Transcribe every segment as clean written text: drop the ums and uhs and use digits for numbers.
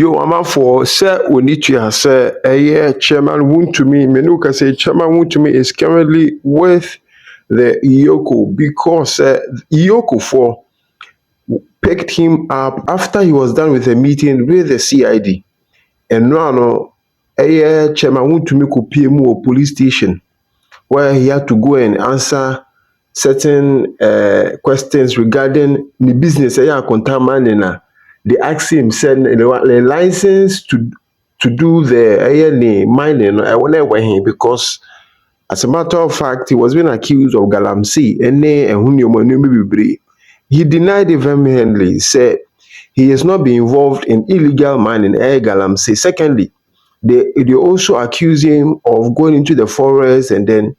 Yo, I'm for Sir Onichia, Sir, Chairman Wontumi. Menuka say Chairman Wontumi is currently with the EOCO because EOCO for picked him up after he was done with a meeting with the CID. And now, Chairman Wontumi could PMO police station where he had to go and answer certain questions regarding the business. They asked him, said the license to do the mining. I wonder why he because as a matter of fact, he was being accused of galamsey. He denied it vehemently. Said he has not been involved in illegal mining. Galamsey. Secondly, they also accuse him of going into the forest and then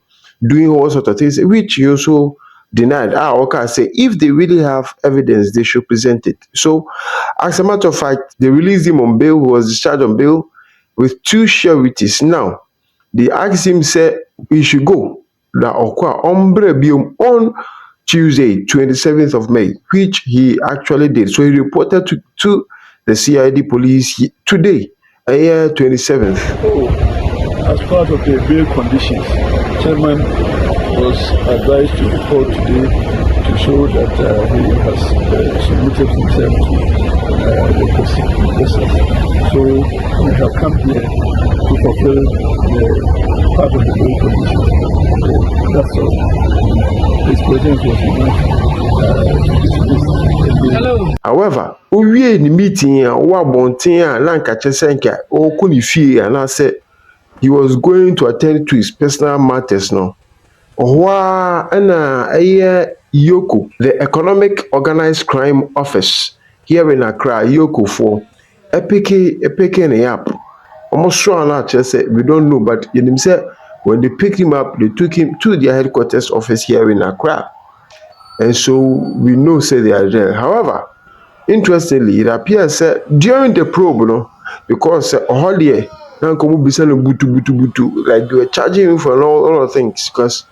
doing all sorts of things, which he also denied. Okay, say if they really have evidence, they should present it. So, as a matter of fact, they released him on bail. He was discharged on bail with 2 sureties. Now, they asked him, say, he should go. On Tuesday, 27th of May, which he actually did. So he reported to the CID police today, 27th. As part of the bail conditions, Chairman was advised to report today to show that he has submitted himself to the process. So we have come here to fulfill the part of the bail conditions. That's all. His presence was enough. However, we in the meeting, he was going to attend to his personal matters now. EOCO, the Economic Organized Crime Office here in Accra, EOCO for picking up. Almost sure we don't know, but in said when they picked him up, they took him to their headquarters office here in Accra. And so we know say they are there. However, interestingly, it appears during the probe, because holiday like they were charging him for a lot of things because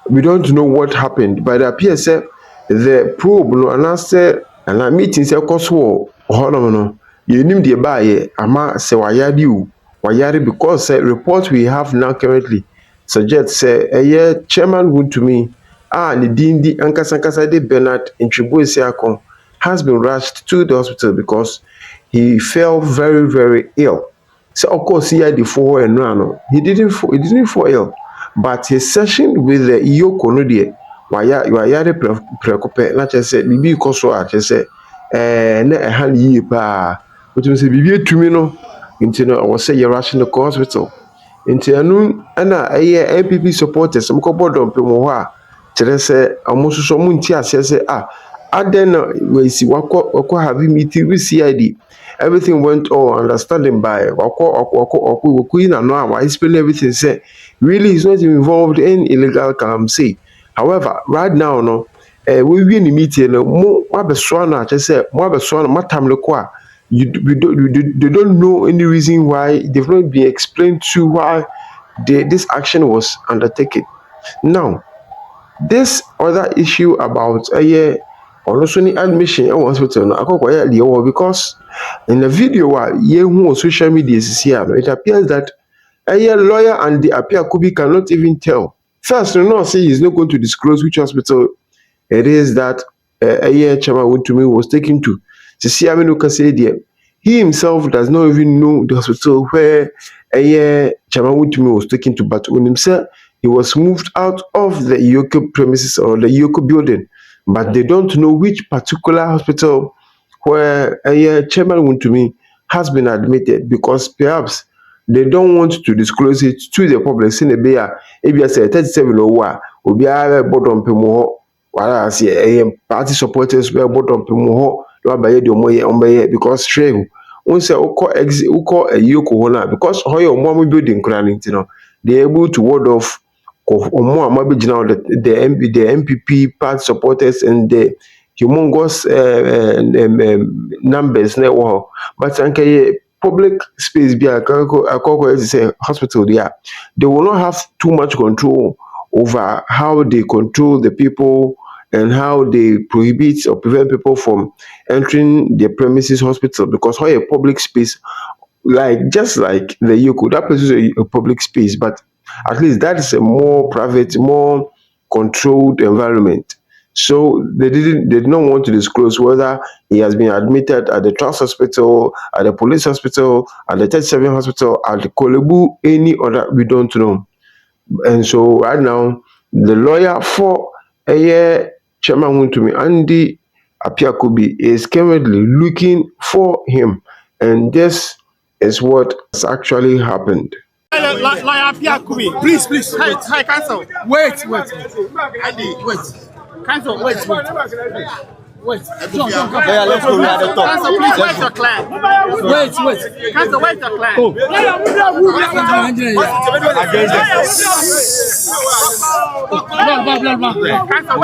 we don't know what happened. But it appears the probe and a meeting say cost war you name the buy ama say wayari because report we have now currently suggests Chairman Wontumi the Dindi Ankasankasa de Bernard Antwi Boasiako has been rushed to the hospital because he fell very, very ill. So of course he had the 4 and run. He didn't fall ill, but his session with the EOCO no there, why you preoccupy? Not just say bibi koso a just say na ehan yi pa. But you say bibi etumi no, nti no I was say you're rushing the hospital. Nti anu na MPP supporters some ko bodo mpem ho a kire say amososo mu nti ase say aden we si wako have meeting with CID. Everything went all understanding by Queen and now I explain everything. Say really he's not involved in illegal calamity. However, right now no we in the meeting mo abeswana just say mo abeswana matam lekwa they don't know any reason why they've not been explained to why this action was undertaken. Now, this other issue about also need admission in hospital now because in the video on social media it appears that a lawyer and the Appiah Kubi cannot even tell. First, no say he's not going to disclose which hospital it is that Chairman Wontumi was taken to. He himself does not even know the hospital where Chairman Wontumi was taken to, but when himself he was moved out of the EOCO premises or the EOCO building, but they don't know which particular hospital where Chairman Wontumi has been admitted because perhaps they don't want to disclose it to the public. Say if say 37 or obiara bodon pemo wala say party supporters were bodon pemo because shame won say uko EOCO na because hoyo omo building kran they able to ward off the MPP party supporters and the humongous numbers now, but public space be a hospital there. They will not have too much control over how they control the people and how they prohibit or prevent people from entering their premises hospital because how a public space, like just like the EOCO, that place is a public space, but at least that is a more private, more controlled environment. So they did not want to disclose whether he has been admitted at the Trust Hospital, at the Police Hospital, at the 37 Hospital, at the Kolebu, any other, we don't know. And so right now, the lawyer for Chairman Wontumi, Appiah Kubi, is currently looking for him. And this is what has actually happened. Lawyer Appiah Kubi, please. Hi, counsel. Wait. Counsel, wait. Yeah, let's go. We are the top. Counsel, please, where's your client? Wait. Counsel, where's your client? Counsel,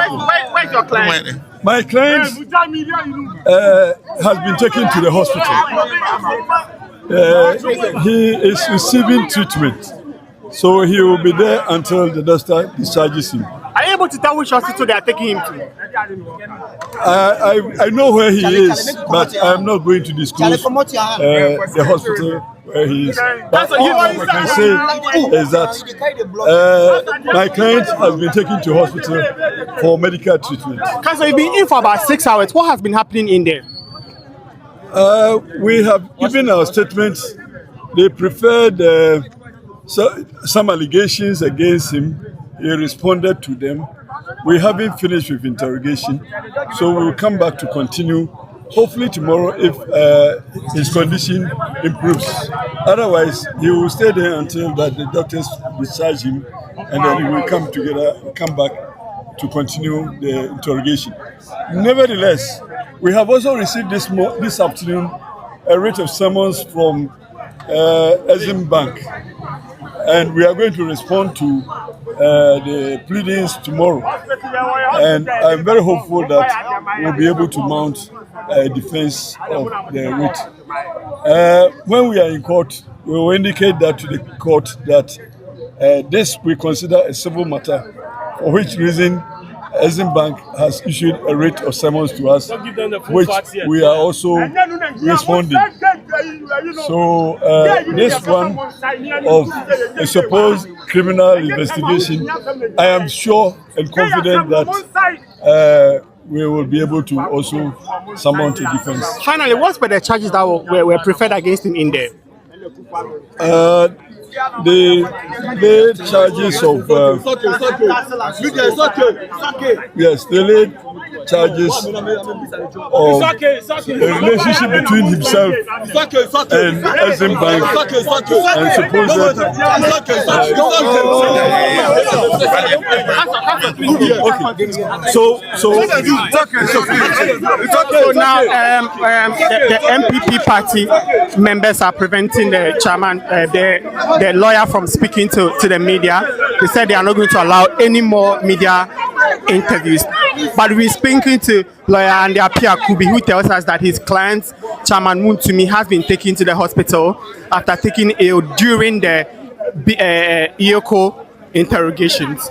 where's your client? My client has been taken to the hospital. He is receiving treatment, so he will be there until the doctor discharges him. Are you able to tell which hospital they are taking him to? I know where he is, but I'm not going to disclose the hospital where he is. But all I can say is that my client has been taken to hospital for medical treatment. Counsel, you've been in for about 6 hours. What has been happening in there? We have given our statements. They preferred some allegations against him. He responded to them. We haven't finished with interrogation, so we will come back to continue. Hopefully tomorrow, if his condition improves. Otherwise, he will stay there until that the doctors discharge him, and then we will come back to continue the interrogation. Nevertheless, we have also received this afternoon a writ of summons from Exim Bank, and we are going to respond to the pleadings tomorrow. And I'm very hopeful that we'll be able to mount a defense of the writ. When we are in court, we will indicate that to the court that this we consider a civil matter, for which reason Exim Bank has issued a writ of summons to us, which we are also responding. So this one of a supposed criminal investigation, I am sure and confident that we will be able to also summon a defense. Finally, what were the charges that were preferred against him in there? The charges of yes, the laid charges of a relationship between himself and Exim Bank and supposed So now the MPP party members are preventing the chairman, the lawyer, from speaking to the media. They said they are not going to allow any more media interviews. But we're speaking to lawyer Appiah Kubi, who tells us that his client, Chairman Wontumi, has been taken to the hospital after taking ill during the EOCO interrogations.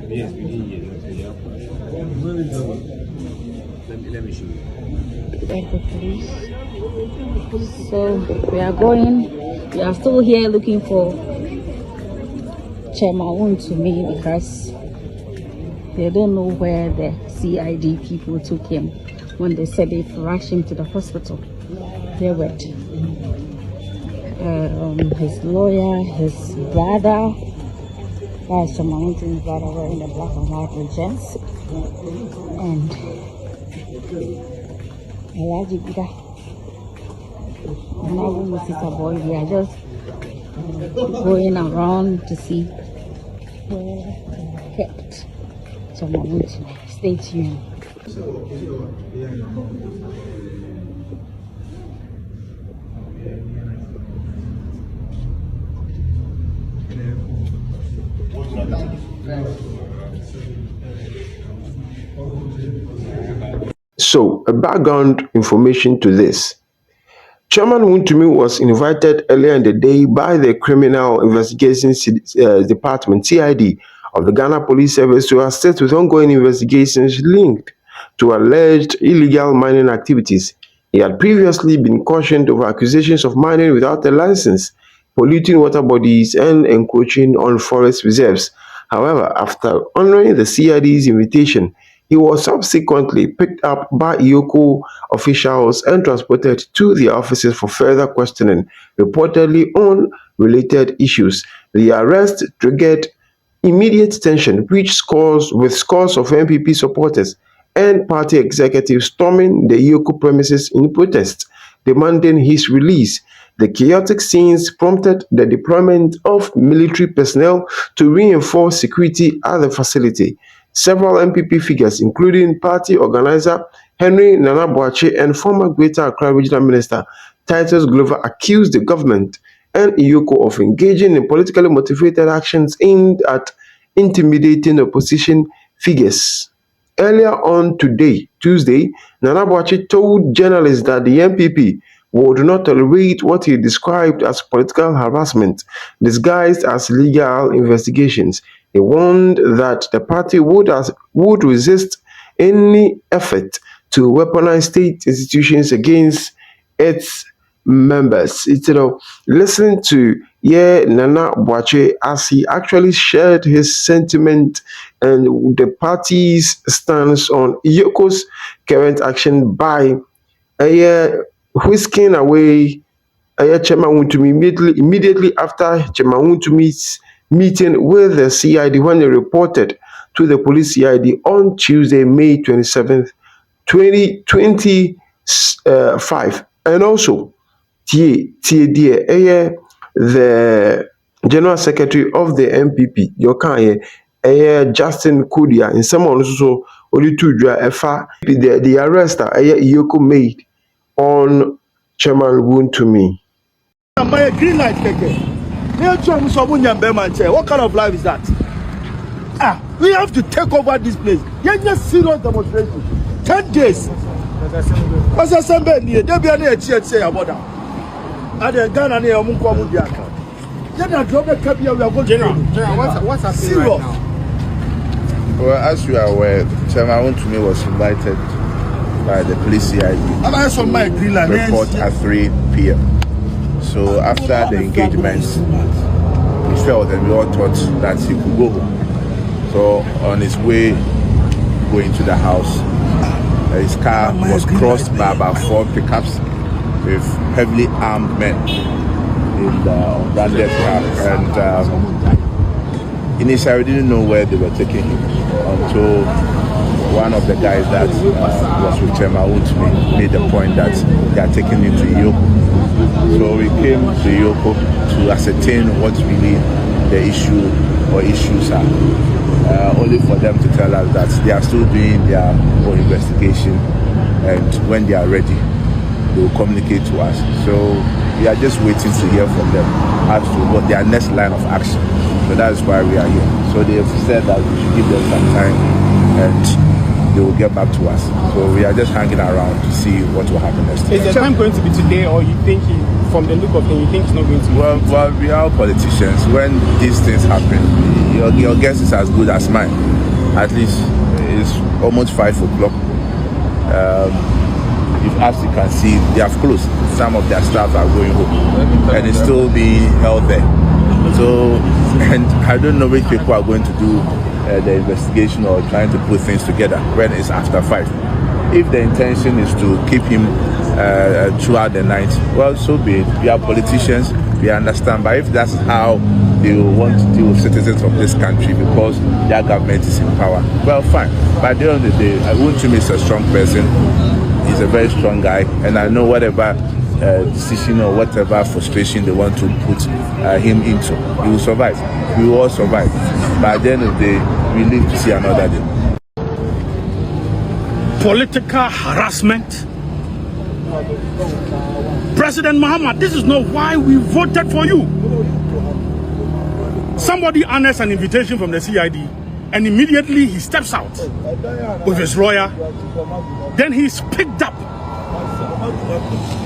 Yes, we did. Let me show you. Thank the police. So we are still here looking for Chairman Wontumi because they don't know where the CID people took him when they said they've rushed him to the hospital. They went. His lawyer, his brother, Chairman Wontumi's brother, wearing the black and white regents, and Alaji Bida. Now we see a boy. We are just going around to see where they kept Chairman Wontumi. Stay tuned. Yeah. So, a background information to this. Chairman Wontumi was invited earlier in the day by the Criminal Investigations Department, CID, of the Ghana Police Service to assist with ongoing investigations linked to alleged illegal mining activities. He had previously been cautioned over accusations of mining without a license, polluting water bodies, and encroaching on forest reserves. However, after honoring the CID's invitation, he was subsequently picked up by EOCO officials and transported to their offices for further questioning, reportedly on related issues. The arrest triggered immediate tension, which scores of MPP supporters and party executives storming the EOCO premises in protest, demanding his release. The chaotic scenes prompted the deployment of military personnel to reinforce security at the facility. Several MPP figures, including party organizer Henry Nana Boakye and former Greater Accra Regional Minister Titus Glover, accused the government and EOCO of engaging in politically motivated actions aimed at intimidating opposition figures. Earlier on today, Tuesday, Nana Boakye told journalists that the MPP would not tolerate what he described as political harassment disguised as legal investigations. He warned that the party would resist any effort to weaponize state institutions against its members. Listen to Nana Boakye as he actually shared his sentiment and the party's stance on EOCO's current action by whisking away Chairman Wontumi immediately after Chairman Wontumi's meeting with the CID when he reported to the police CID on Tuesday, May 27th, 2025. And also, the General Secretary of the MPP, Justin Kudia, in some also only two the arrest EOCO made on Chairman Wontumi. Green light, what kind of life is that? We have to take over this place. There's just serious demonstration. 10 days. As I said, there be any say about that. And the Ghana near Munkwamudi. Then I drop the capital. We are going General, what's happening right now? Well, as you are aware, Chairman Wontumi was invited by the police CID to report at 3 p.m. So after the engagement, we felt and we all thought that he could go home. So on his way going to the house, his car was crossed by about 4 pickups with heavily armed men in the branded car. And initially, we didn't know where they were taking him until one of the guys that was with Chairman Wontumi made the point that they are taking him to EOCO. So we came to EOCO to ascertain what really the issue or issues are. Only for them to tell us that they are still doing their own investigation, and when they are ready, they will communicate to us. So we are just waiting to hear from them as to what their next line of action. So that's why we are here. So they have said that we should give them some time and they will get back to us. So we are just hanging around to see what will happen next. Is the time going to be today, or you think, from the look of it, you think it's not going to be? Well, we are politicians. When these things happen, your guess is as good as mine. At least it's almost 5 o'clock. As you can see, they have closed. Some of their staff are going home, and it's still being held there. So, and I don't know which people are going to do the investigation or trying to put things together when it's after 5. If the intention is to keep him throughout the night, well, so be it. We are politicians, we understand. But if that's how they want to deal with citizens of this country because their government is in power, well, fine. But at the end of the day, Wontumi is a strong person. He's a very strong guy, and I know whatever decision or whatever frustration they want to put him into, he will survive. We will all survive. But at the end of the day, we live to see another day. Political harassment. President Muhammad, this is not why we voted for you. Somebody honors an invitation from the CID and immediately he steps out with his lawyer. Then he's picked up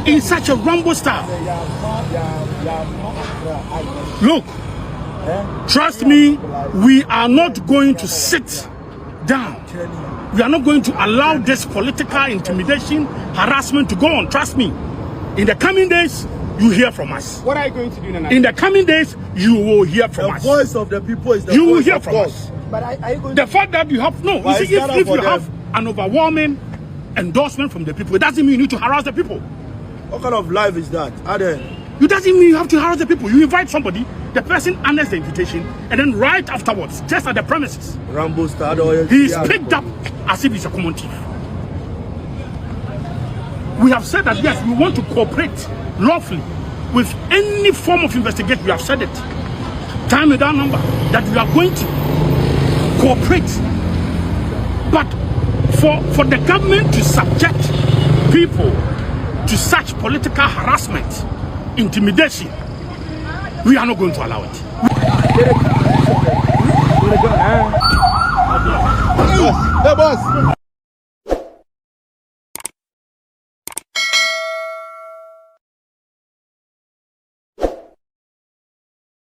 in such a rumble style. Look, trust me, we are not going to sit down. We are not going to allow this political intimidation, harassment to go on. Trust me. In the coming days, you hear from us. What are you going to do now? In the coming days, you will hear from us. The voice of the people is the you will voice hear of from God. us. But are you going The fact that you have no, you see, if you have an overwhelming endorsement from the people, it doesn't mean you need to harass the people. What kind of life is that? It doesn't mean you have to harass the people. You invite somebody, the person honors the invitation, and then right afterwards, just at the premises, Rambo start he is picked up as if he's a common thief. We have said that yes, we want to cooperate lawfully with any form of investigation. We have said it time without number that we are going to cooperate. But for the government to subject people to such political harassment, intimidation, we are not going to allow it. Hey, boss.